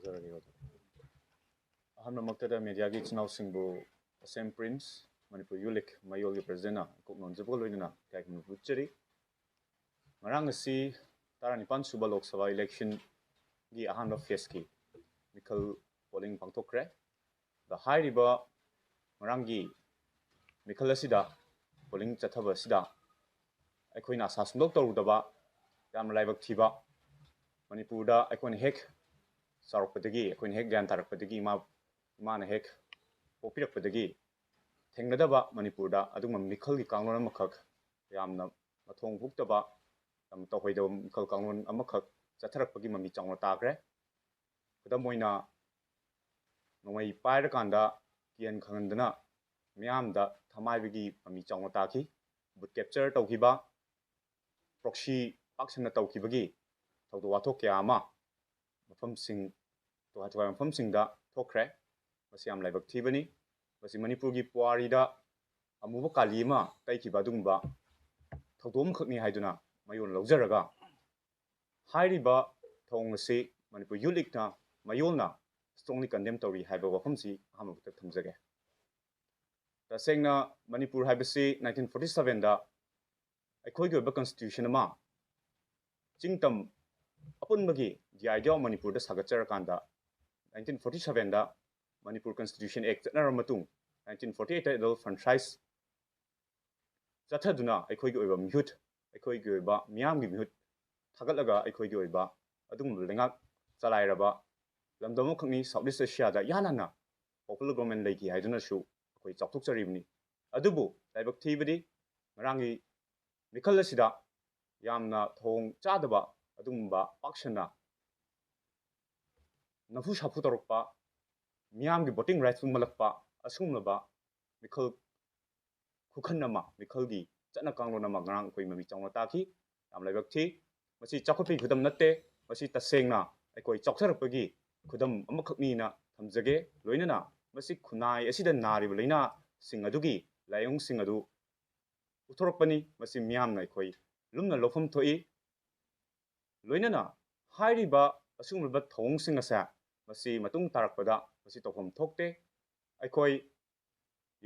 ꯍꯧꯖꯔꯒꯦ ꯑꯍꯥꯟꯕꯃꯛꯇꯗ ꯃꯦꯗꯤꯌꯥꯒꯤ ꯏꯆꯤꯟꯅꯥꯎꯁꯤꯡꯕꯨ ꯑꯁꯦꯝ ꯄ꯭ꯔꯤꯟꯁ ꯃꯅꯤꯄꯨꯔ ꯌꯨꯂꯤꯛ ꯃꯌꯣꯜꯒꯤ ꯄ꯭ꯔꯖꯤꯗꯦꯟꯅ ꯀꯣꯛꯅꯣꯟꯖꯕꯒ ꯂꯣꯏꯅꯅ ꯏꯀꯥꯏꯈꯨꯝꯅꯕ ꯎꯠꯆꯔꯤ ꯉꯔꯥꯡ ꯑꯁꯤ 19 ꯁꯨꯕ ꯂꯣꯛ ꯁꯚꯥ ꯏꯂꯦꯛꯁꯟꯒꯤ ꯑꯍꯥꯟꯕ ꯐꯦꯁꯀꯤ ꯃꯤꯈꯜ ꯄꯣꯂꯤꯡ ꯄꯥꯡꯊꯣꯛꯈ꯭ꯔꯦ ꯍꯥꯏꯔꯤꯕ ꯉꯔꯥꯡꯒꯤ ꯃꯤꯈꯜ ꯑꯁꯤꯗ ꯄꯣꯂꯤꯡ ꯆꯠꯊꯕ ꯑꯁꯤꯗ ꯑꯩꯈꯣꯏꯅ ꯑꯁꯥ ꯁꯨꯡꯇꯧ ꯇꯧꯔꯨꯗꯕ ꯌꯥꯝꯅ ꯂꯥꯏꯕꯛ ꯊꯤꯕ ꯃꯅꯤꯄꯨꯔꯗ ꯑꯩꯈꯣꯏꯅ ꯍꯦꯛ ꯆꯥꯎꯔꯛꯄꯗꯒꯤ ꯑꯩꯈꯣꯏꯅ ꯍꯦꯛ ꯒ꯭ꯌꯥꯟ ꯇꯥꯔꯛꯄꯗꯒꯤ ꯏꯃꯥꯅ ꯍꯦꯛ ꯄꯣꯛꯄꯤꯔꯛꯄꯗꯒꯤ ꯊꯦꯡꯅꯗꯕ ꯃꯅꯤꯄꯨꯔꯗ ꯑꯗꯨꯒꯨꯝꯕ ꯃꯤꯈꯜꯒꯤ ꯀꯥꯡꯂꯣꯟ ꯑꯃꯈꯛ ꯌꯥꯝꯅ ꯃꯊꯣꯡ ꯍꯨꯛꯇꯕ ꯌꯥꯝꯅ ꯇꯧꯍꯩꯗꯕ ꯃꯤꯈꯜ ꯀꯥꯡꯂꯣꯟ ꯑꯃꯈꯛ ꯆꯠꯊꯔꯛꯄꯒꯤ ꯃꯃꯤ ꯆꯥꯎꯅ ꯇꯥꯈ꯭ꯔꯦ ꯈꯨꯗꯝ ꯑꯣꯏꯅ ꯅꯣꯡꯃꯩ ꯄꯥꯏꯔꯀꯥꯟꯗ ꯀꯤꯍꯟ ꯈꯪꯍꯟꯗꯅ ꯃꯤꯌꯥꯝꯗ ꯊꯃꯥꯏꯕꯒꯤ ꯃꯃꯤ ꯆꯥꯎꯅ ꯇꯥꯈꯤ ꯕꯨꯠ ꯀꯦꯞꯆꯔ ꯇꯧꯈꯤꯕ ꯄ꯭ꯔꯣꯛꯁꯤ ꯄꯥꯛꯁꯟꯅ ꯇꯧꯈꯤꯕꯒꯤ ꯊꯧꯗꯣꯛ ꯋꯥꯊꯣꯛ ꯀꯌꯥ ꯑꯃ ꯃꯐꯝꯁꯤꯡ ꯇꯣꯉꯥꯟ ꯇꯣꯉꯥꯟꯕ ꯃꯐꯝꯁꯤꯡꯗ ꯊꯣꯛꯈ꯭ꯔꯦ ꯃꯁꯤ ꯌꯥꯝ ꯂꯥꯏꯕꯛ ꯊꯤꯕꯅꯤ ꯃꯁꯤ ꯃꯅꯤꯄꯨꯔꯒꯤ ꯄꯨꯋꯥꯔꯤꯗ ꯑꯃꯨꯕ ꯀꯥꯂꯤ ꯑꯃ ꯇꯩꯈꯤꯕ ꯑꯗꯨꯒꯨꯝꯕ ꯊꯧꯗꯣꯛ ꯑꯃꯈꯛꯅꯤ ꯍꯥꯏꯗꯨꯅ ꯃꯌꯣꯜ ꯂꯧꯖꯔꯒ ꯍꯥꯏꯔꯤꯕ ꯊꯧꯑꯣꯡ ꯑꯁꯤ ꯃꯅꯤꯄꯨꯔ ꯌꯨꯠ ꯂꯤꯛꯅ ꯃꯌꯣꯜꯅ ꯁ꯭ꯇꯔꯣꯡꯂꯤ ꯀꯟꯗꯦꯝ ꯇꯧꯔꯤ ꯍꯥꯏꯕ ꯋꯥꯐꯝꯁꯤ ꯑꯍꯥꯟꯕꯗ ꯊꯝꯖꯒꯦ ꯇꯁꯦꯡꯅ ꯃꯅꯤꯄꯨꯔ ꯍꯥꯏꯕꯁꯤ 1947ꯗ ꯑꯩꯈꯣꯏꯒꯤ ꯑꯣꯏꯕ ꯀꯟꯁꯇꯤꯇ꯭ꯌꯨꯁꯟ ꯑꯃ ꯆꯤꯡꯇꯝ ꯑꯄꯨꯟꯕꯒꯤ ꯗꯤ ꯑꯥꯏꯗꯤꯌꯥ ꯑꯣꯐ ꯃꯅꯤꯄꯨꯔꯗ ꯁꯥꯒꯠꯆꯔꯀꯥꯟꯗ 1947ꯗ ꯃꯅꯤꯄꯨꯔ ꯀꯟꯁꯇꯤꯇ꯭ꯌꯨꯁꯟ ꯑꯦꯛ ꯆꯠꯅꯔꯕ ꯃꯇꯨꯡ 1948ꯗ ꯑꯦꯗꯜ ꯐ꯭ꯔꯥꯟꯆꯥꯏꯁ ꯆꯠꯊꯗꯨꯅ ꯑꯩꯈꯣꯏꯒꯤ ꯑꯣꯏꯕ ꯃꯤꯍꯨꯠ ꯑꯩꯈꯣꯏꯒꯤ ꯑꯣꯏꯕ ꯃꯤꯌꯥꯝꯒꯤ ꯃꯤꯍꯨꯠ ꯊꯥꯒꯠꯂꯒ ꯑꯩꯈꯣꯏꯒꯤ ꯑꯣꯏꯕ ꯑꯗꯨꯒꯨꯝꯕ ꯂꯩꯉꯥꯛ ꯆꯂꯥꯏꯔꯕ ꯂꯝꯗꯝ ꯑꯃꯈꯛꯅꯤ ꯁꯥꯎꯠ ꯏꯁ ꯑꯦꯁꯤꯌꯥꯗ ꯏꯍꯥꯟ ꯍꯥꯟꯅ ꯄꯣꯄꯨꯂꯔ ꯒꯣꯔꯃꯦꯟ ꯂꯩꯈꯤ ꯍꯥꯏꯗꯨꯅꯁꯨ ꯑꯩꯈꯣꯏ ꯆꯥꯎꯊꯣꯛꯆꯔꯤꯕꯅꯤ ꯑꯗꯨꯕꯨ ꯂꯥꯏꯕꯛ ꯊꯤꯕꯗꯤ ꯉꯔꯥꯡꯒꯤ ꯃꯤꯈꯜ ꯑꯁꯤꯗ ꯌꯥꯝꯅ ꯊꯧꯑꯣꯡ ꯆꯥꯗꯕ ꯑꯗꯨꯒꯨꯝꯕ ꯄꯥꯛꯁꯟꯅ ꯅꯝꯐꯨ ꯁꯥꯐꯨ ꯇꯧꯔꯛꯄ ꯃꯤꯌꯥꯝꯒꯤ ꯚꯣꯇꯤꯡ ꯔꯥꯏꯠꯁ ꯎꯠꯃꯜꯂꯛꯄ ꯑꯁꯤꯒꯨꯝꯂꯕ ꯃꯤꯈꯜ ꯈꯨꯈꯟ ꯑꯃ ꯃꯤꯈꯜꯒꯤ ꯆꯠꯅ ꯀꯥꯡꯂꯣꯟ ꯑꯃ ꯉꯔꯥꯡ ꯑꯩꯈꯣꯏ ꯃꯃꯤ ꯆꯥꯎꯅ ꯇꯥꯈꯤ ꯌꯥꯝ ꯂꯥꯏꯕꯛ ꯊꯤ ꯃꯁꯤ ꯆꯥꯎꯈꯠꯄꯒꯤ ꯈꯨꯗꯝ ꯅꯠꯇꯦ ꯃꯁꯤ ꯇꯁꯦꯡꯅ ꯑꯩꯈꯣꯏ ꯆꯥꯎꯊꯔꯛꯄꯒꯤ ꯈꯨꯗꯝ ꯑꯃꯈꯛꯅꯤꯅ ꯊꯝꯖꯒꯦ ꯂꯣꯏꯅꯅ ꯃꯁꯤ ꯈꯨꯟꯅꯥꯏ ꯑꯁꯤꯗ ꯅꯥꯔꯤꯕ ꯂꯥꯏꯅꯥꯁꯤꯡ ꯑꯗꯨꯒꯤ ꯂꯥꯏꯑꯣꯡꯁꯤꯡ ꯑꯗꯨ ꯎꯠꯊꯣꯔꯛꯄꯅꯤ ꯃꯁꯤ ꯃꯤꯌꯥꯝꯅ ꯑꯩꯈꯣꯏ ꯂꯨꯝꯅ ꯂꯧꯐꯝ ꯊꯣꯛꯏ ꯂꯣꯏꯅꯅ ꯍꯥꯏꯔꯤꯕ ꯑꯁꯤꯒꯨꯝꯂꯕ ꯊꯧꯑꯣꯡꯁꯤꯡ ꯑꯁꯦ ꯃꯁꯤ ꯃꯇꯨꯡ ꯇꯥꯔꯛꯄꯗ ꯃꯁꯤ ꯇꯧꯐꯝ ꯊꯣꯛꯇꯦ ꯑꯩꯈꯣꯏ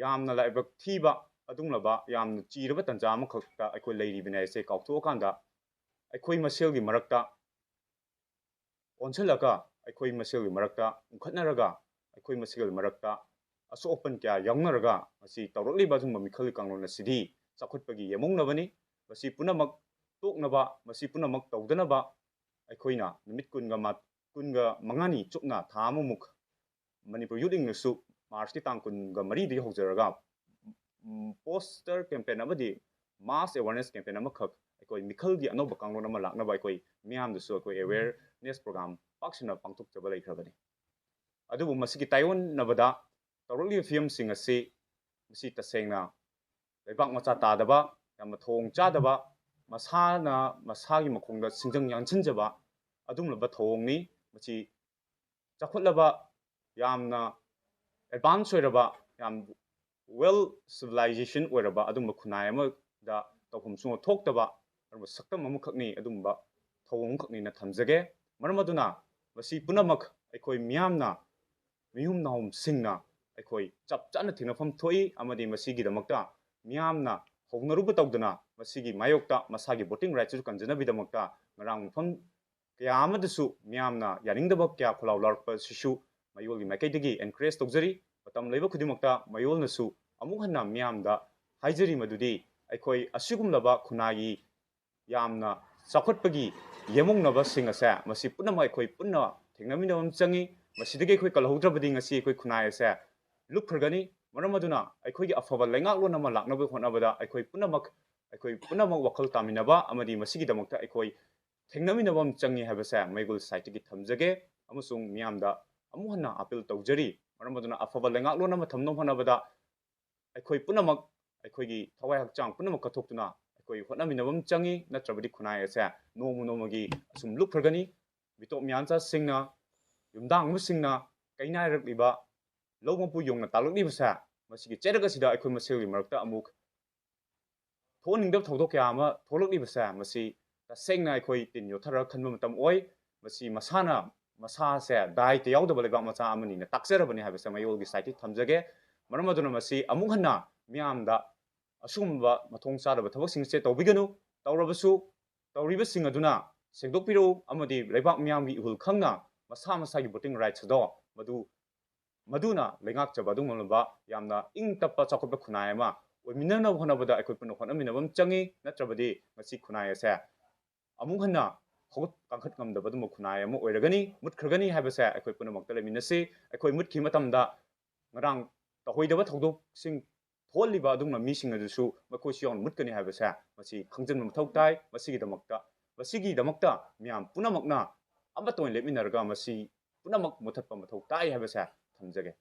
ꯌꯥꯝꯅ ꯂꯥꯏꯕꯛ ꯊꯤꯕ ꯑꯗꯨꯒꯨꯝꯂꯕ ꯌꯥꯝꯅ ꯆꯤꯔꯕ ꯇꯟꯖꯥ ꯑꯃꯈꯛꯇ ꯑꯩꯈꯣꯏ ꯂꯩꯔꯤꯕꯅꯤ ꯍꯥꯏꯕꯁꯦ ꯀꯥꯎꯊꯣꯛꯑꯀꯥꯟꯗ ꯑꯩꯈꯣꯏ ꯃꯁꯦꯜꯒꯤ ꯃꯔꯛꯇ ꯑꯣꯟꯁꯤꯜꯂꯒ ꯑꯩꯈꯣꯏ ꯃꯁꯦꯜꯒꯤ ꯃꯔꯛꯇ ꯎꯪꯈꯠꯅꯔꯒ ꯑꯩꯈꯣꯏ ꯃꯁꯦꯜꯒꯤ ꯃꯔꯛꯇ ꯑꯁꯣꯛ ꯑꯄꯟ ꯀꯌꯥ ꯌꯥꯎꯅꯔꯒ ꯃꯁꯤ ꯇꯧꯔꯛꯂꯤꯕ ꯑꯗꯨꯒꯨꯝꯕ ꯃꯤꯈꯜꯒꯤ ꯀꯥꯡꯂꯣꯟ ꯑꯁꯤꯗꯤ ꯆꯥꯎꯈꯠꯄꯒꯤ ꯌꯦꯃꯧꯅꯕꯅꯤ ꯃꯁꯤ ꯄꯨꯝꯅꯃꯛ ꯇꯣꯛꯅꯕ ꯃꯁꯤ ꯄꯨꯝꯅꯃꯛ ꯇꯧꯗꯅꯕ ꯑꯩꯈꯣꯏꯅ ꯅꯨꯃꯤꯠ 15ꯅꯤ ꯆꯨꯞꯅ ꯊꯥ ꯑꯃꯃꯨꯛ ꯃꯅꯤꯄꯨꯔ ꯌꯨꯠ ꯂꯤꯛꯅꯁꯨ ꯃꯥꯔꯆꯀꯤ ꯇꯥꯡ 22ꯗꯒꯤ ꯍꯧꯖꯔꯒ ꯄꯣꯁꯇꯔ ꯀꯦꯝꯄꯦꯟ ꯑꯃꯗꯤ ꯃꯥꯁ ꯑꯦꯋꯥꯔꯅꯦꯁ ꯀꯦꯝꯄꯦꯟ ꯑꯃꯈꯛ ꯑꯩꯈꯣꯏ ꯃꯤꯈꯜꯒꯤ ꯑꯅꯧꯕ ꯀꯥꯡꯂꯣꯟ ꯑꯃ ꯂꯥꯛꯅꯕ ꯑꯩꯈꯣꯏ ꯃꯤꯌꯥꯝꯗꯁꯨ ꯑꯩꯈꯣꯏ ꯑꯦꯋꯦꯌꯔꯅꯦꯁ ꯄ꯭ꯔꯣꯒ꯭ꯔꯥꯝ ꯄꯥꯛꯁꯟꯅ ꯄꯥꯡꯊꯣꯛꯆꯕ ꯂꯩꯈ꯭ꯔꯕꯅꯤ ꯑꯗꯨꯕꯨ ꯃꯁꯤꯒꯤ ꯇꯥꯏꯑꯣꯟꯅꯕꯗ ꯇꯧꯔꯛꯂꯤꯕ ꯐꯤꯕꯝꯁꯤꯡ ꯑꯁꯤ ꯃꯁꯤ ꯇꯁꯦꯡꯅ ꯂꯩꯕꯥꯛ ꯃꯆꯥ ꯇꯥꯗꯕ ꯌꯥꯝꯅ ꯊꯧꯑꯣꯡ ꯆꯥꯗꯕ ꯃꯁꯥꯅ ꯃꯁꯥꯒꯤ ꯃꯈꯣꯡꯗ ꯁꯤꯡꯖꯪ ꯌꯥꯟꯁꯤꯟꯖꯕ ꯑꯗꯨꯒꯨꯝꯂꯕ ꯊꯧꯑꯣꯡꯅꯤ ꯃꯁꯤ ꯆꯥꯎꯈꯠꯂꯕ ꯌꯥꯝꯅ ꯑꯦꯗꯚꯥꯟꯁ ꯑꯣꯏꯔꯕ ꯌꯥꯝ ꯋꯦꯜ ꯁꯤꯚꯤꯂꯥꯏꯖꯦꯁꯟ ꯑꯣꯏꯔꯕ ꯑꯗꯨꯒꯨꯝꯕ ꯈꯨꯟꯅꯥꯏ ꯑꯃꯗ ꯇꯧꯐꯝ ꯁꯨꯡꯊꯣꯛ ꯊꯣꯛꯇꯕ ꯑꯗꯨꯒꯨꯝꯕ ꯁꯛꯇꯝ ꯑꯃꯈꯛꯅꯤ ꯑꯗꯨꯒꯨꯝꯕ ꯊꯧꯑꯣꯡ ꯑꯃꯈꯛꯅꯤꯅ ꯊꯝꯖꯒꯦ ꯃꯔꯝ ꯑꯗꯨꯅ ꯃꯁꯤ ꯄꯨꯝꯅꯃꯛ ꯑꯩꯈꯣꯏ ꯃꯤꯌꯥꯝꯅ ꯃꯤꯍꯨꯝ ꯅꯥꯍꯨꯝꯁꯤꯡꯅ ꯑꯩꯈꯣꯏ ꯆꯞ ꯆꯥꯅ ꯊꯦꯡꯅꯐꯝ ꯊꯣꯛꯏ ꯑꯃꯗꯤ ꯃꯁꯤꯒꯤꯗꯃꯛꯇ ꯃꯤꯌꯥꯝꯅ ꯍꯧꯅꯔꯨꯕ ꯇꯧꯗꯅ ꯃꯁꯤꯒꯤ ꯃꯥꯌꯣꯛꯇ ꯃꯁꯥꯒꯤ ꯚꯣꯇꯤꯡ ꯔꯥꯏꯠꯁꯨ ꯀꯟꯖꯅꯕꯒꯤꯗꯃꯛꯇ ꯉꯔꯥꯡ ꯃꯐꯝ ꯀꯌꯥ ꯑꯃꯗꯁꯨ ꯃꯤꯌꯥꯝꯅ ꯌꯥꯅꯤꯡꯗꯕ ꯀꯌꯥ ꯈꯣꯜꯂꯥꯎ ꯂꯥꯎꯔꯛꯄꯁꯤꯁꯨ ꯃꯌꯣꯜꯒꯤ ꯃꯥꯏꯀꯩꯗꯒꯤ ꯑꯦꯟꯀꯔꯦꯖ ꯇꯧꯖꯔꯤ ꯃꯇꯝ ꯂꯩꯕ ꯈꯨꯗꯤꯡꯃꯛꯇ ꯃꯌꯣꯜꯅꯁꯨ ꯑꯃꯨꯛ ꯍꯟꯅ ꯃꯤꯌꯥꯝꯗ ꯍꯥꯏꯖꯔꯤ ꯃꯗꯨꯗꯤ ꯑꯩꯈꯣꯏ ꯑꯁꯤꯒꯨꯝꯂꯕ ꯈꯨꯟꯅꯥꯏꯒꯤ ꯌꯥꯝꯅ ꯆꯥꯎꯈꯠꯄꯒꯤ ꯌꯦꯃꯧꯅꯕꯁꯤꯡ ꯑꯁꯦ ꯃꯁꯤ ꯄꯨꯝꯅꯃꯛ ꯑꯩꯈꯣꯏ ꯄꯨꯟꯅ ꯊꯦꯡꯅꯃꯤꯟꯅꯕ ꯑꯃ ꯆꯪꯉꯤ ꯃꯁꯤꯗꯒꯤ ꯑꯩꯈꯣꯏ ꯀꯜꯍꯧꯗ꯭ꯔꯕꯗꯤ ꯉꯁꯤ ꯑꯩꯈꯣꯏ ꯈꯨꯟꯅꯥꯏ ꯑꯁꯦ ꯂꯨꯞꯈ꯭ꯔꯒꯅꯤ ꯃꯔꯝ ꯑꯗꯨꯅ ꯑꯩꯈꯣꯏꯒꯤ ꯑꯐꯕ ꯂꯩꯉꯥꯛꯂꯣꯟ ꯑꯃ ꯂꯥꯛꯅꯕ ꯍꯣꯠꯅꯕꯗ ꯑꯩꯈꯣꯏ ꯄꯨꯝꯅꯃꯛ ꯋꯥꯈꯜ ꯇꯥꯃꯤꯟꯅꯕ ꯑꯃꯗꯤ ꯃꯁꯤꯒꯤꯗꯃꯛꯇ ꯑꯩꯈꯣꯏ ꯊꯦꯡꯅꯃꯤꯟꯅꯕ ꯑꯃ ꯆꯪꯉꯤ ꯍꯥꯏꯕꯁꯦ ꯃꯩꯒꯨꯜ ꯁꯥꯏꯠꯇꯒꯤ ꯊꯝꯖꯒꯦ ꯑꯃꯁꯨꯡ ꯃꯤꯌꯥꯝꯗ ꯑꯃꯨꯛ ꯍꯟꯅ ꯑꯄꯤꯜ ꯇꯧꯖꯔꯤ ꯃꯔꯝ ꯑꯗꯨꯅ ꯑꯐꯕ ꯂꯩꯉꯥꯛꯂꯣꯟ ꯑꯃ ꯊꯝꯅꯕ ꯍꯣꯠꯅꯕꯗ ꯑꯩꯈꯣꯏ ꯄꯨꯝꯅꯃꯛ ꯑꯩꯈꯣꯏꯒꯤ ꯊꯋꯥꯏ ꯍꯛꯆꯥꯡ ꯄꯨꯝꯅꯃꯛ ꯀꯠꯊꯣꯛꯇꯨꯅ ꯑꯩꯈꯣꯏ ꯍꯣꯠꯅꯃꯤꯟꯅꯕ ꯑꯃ ꯆꯪꯉꯤ ꯅꯠꯇ꯭ꯔꯕꯗꯤ ꯈꯨꯟꯅꯥꯏ ꯑꯁꯦ ꯅꯣꯡꯃ ꯅꯣꯡꯃꯒꯤ ꯑꯁꯨꯝ ꯂꯨꯞꯈ꯭ꯔꯒꯅꯤ ꯃꯤꯇꯣꯞ ꯃꯤꯌꯥꯟꯆꯥꯁꯤꯡꯅ ꯌꯨꯝꯗꯥꯡꯕꯁꯤꯡꯅ ꯀꯩꯅꯥꯏꯔꯛꯂꯤꯕ ꯂꯧ ꯃꯄꯨ ꯌꯧꯅ ꯇꯥꯜꯂꯛꯂꯤꯕꯁꯦ ꯃꯁꯤꯒꯤ ꯆꯩꯔꯛ ꯑꯁꯤꯗ ꯑꯩꯈꯣꯏ ꯃꯁꯦꯜꯒꯤ ꯃꯔꯛꯇ ꯑꯃꯨꯛ ꯊꯣꯛꯍꯟꯅꯤꯡꯗꯕ ꯊꯧꯗꯣꯛ ꯀꯌꯥ ꯑꯃ ꯊꯣꯛꯂꯛꯂꯤꯕꯁꯦ ꯃꯁꯤ ꯇꯁꯦꯡꯅ ꯑꯩꯈꯣꯏ ꯇꯤꯟ ꯌꯣꯠꯊꯔꯒ ꯈꯟꯕ ꯃꯇꯝ ꯑꯣꯏ ꯃꯁꯤ ꯃꯁꯥꯅ ꯃꯁꯥꯁꯦ ꯗꯥꯏꯇ ꯌꯥꯎꯗꯕ ꯂꯩꯕꯥꯛ ꯃꯆꯥ ꯑꯃꯅꯤꯅ ꯇꯥꯛꯆꯔꯕꯅꯤ ꯍꯥꯏꯕꯁꯦ ꯃꯌꯣꯜꯒꯤ ꯁꯥꯏꯠꯇꯒꯤ ꯊꯝꯖꯒꯦ ꯃꯔꯝ ꯑꯗꯨꯅ ꯃꯁꯤ ꯑꯃꯨꯛ ꯍꯟꯅ ꯃꯤꯌꯥꯝꯗ ꯑꯁꯤꯒꯨꯝꯕ ꯃꯊꯣꯡ ꯆꯥꯗꯕ ꯊꯕꯛꯁꯤꯡꯁꯦ ꯇꯧꯕꯤꯒꯅꯨ ꯇꯧꯔꯕꯁꯨ ꯇꯧꯔꯤꯕꯁꯤꯡ ꯑꯗꯨꯅ ꯁꯦꯡꯗꯣꯛꯄꯤꯔꯛꯎ ꯑꯃꯗꯤ ꯂꯩꯕꯥꯛ ꯃꯤꯌꯥꯝꯒꯤ ꯏꯍꯨꯜ ꯈꯪꯅ ꯃꯁꯥ ꯃꯁꯥꯒꯤ ꯚꯣꯇꯤꯡ ꯔꯥꯏꯠꯁ ꯑꯗꯣ ꯃꯗꯨꯅ ꯂꯩꯉꯥꯛꯆꯕ ꯑꯗꯨꯒꯨꯝꯂꯕ ꯌꯥꯝꯅ ꯏꯪ ꯇꯞꯄ ꯆꯥꯎꯈꯠꯄ ꯈꯨꯟꯅꯥꯏ ꯑꯃ ꯑꯣꯏꯃꯤꯟꯅꯅꯕ ꯍꯣꯠꯅꯕꯗ ꯑꯩꯈꯣꯏ ꯄꯨꯟꯅ ꯍꯣꯠꯅꯃꯤꯟꯅꯕ ꯑꯃ ꯆꯪꯉꯤ ꯅꯠꯇ꯭ꯔꯕꯗꯤ ꯉꯁꯤ ꯈꯨꯟꯅꯥꯏ ꯑꯁꯦ ꯑꯃꯨꯛ ꯍꯟꯅ ꯍꯧꯒꯠ ꯀꯥꯡꯈꯠ ꯉꯝꯗꯕ ꯑꯗꯨꯝꯕ ꯈꯨꯟꯅꯥꯏ ꯑꯃ ꯑꯣꯏꯔꯒꯅꯤ ꯃꯨꯠꯈ꯭ꯔꯒꯅꯤ ꯍꯥꯏꯕꯁꯦ ꯑꯩꯈꯣꯏ ꯄꯨꯝꯅꯃꯛꯇ ꯂꯩꯃꯤꯟꯅꯁꯤ ꯑꯩꯈꯣꯏ ꯃꯨꯠꯈꯤꯕ ꯃꯇꯝꯗ ꯉꯔꯥꯡ ꯇꯧꯍꯣꯏꯗꯕ ꯊꯧꯗꯣꯛꯁꯤꯡ ꯊꯣꯛꯍꯜꯂꯤꯕ ꯑꯗꯨꯒꯨꯝꯕ ꯃꯤꯁꯤꯡ ꯑꯗꯨꯁꯨ ꯃꯈꯣꯏꯁꯨ ꯌꯥꯎꯅ ꯃꯨꯠꯀꯅꯤ ꯍꯥꯏꯕꯁꯦ ꯃꯁꯤ ꯈꯪꯖꯤꯟꯕ ꯃꯊꯧ ꯇꯥꯏ ꯃꯁꯤꯒꯤꯗꯃꯛꯇ ꯃꯤꯌꯥꯝ ꯄꯨꯝꯅꯃꯛꯅ ꯑꯃꯠꯇ ꯑꯣꯏꯅ ꯂꯦꯞꯃꯤꯟꯅꯔꯒ ꯃꯁꯤ ꯄꯨꯝꯅꯃꯛ ꯃꯨꯠꯊꯠꯄ ꯃꯊꯧ ꯇꯥꯏ ꯍꯥꯏꯕꯁꯦ ꯊꯝꯖꯒꯦ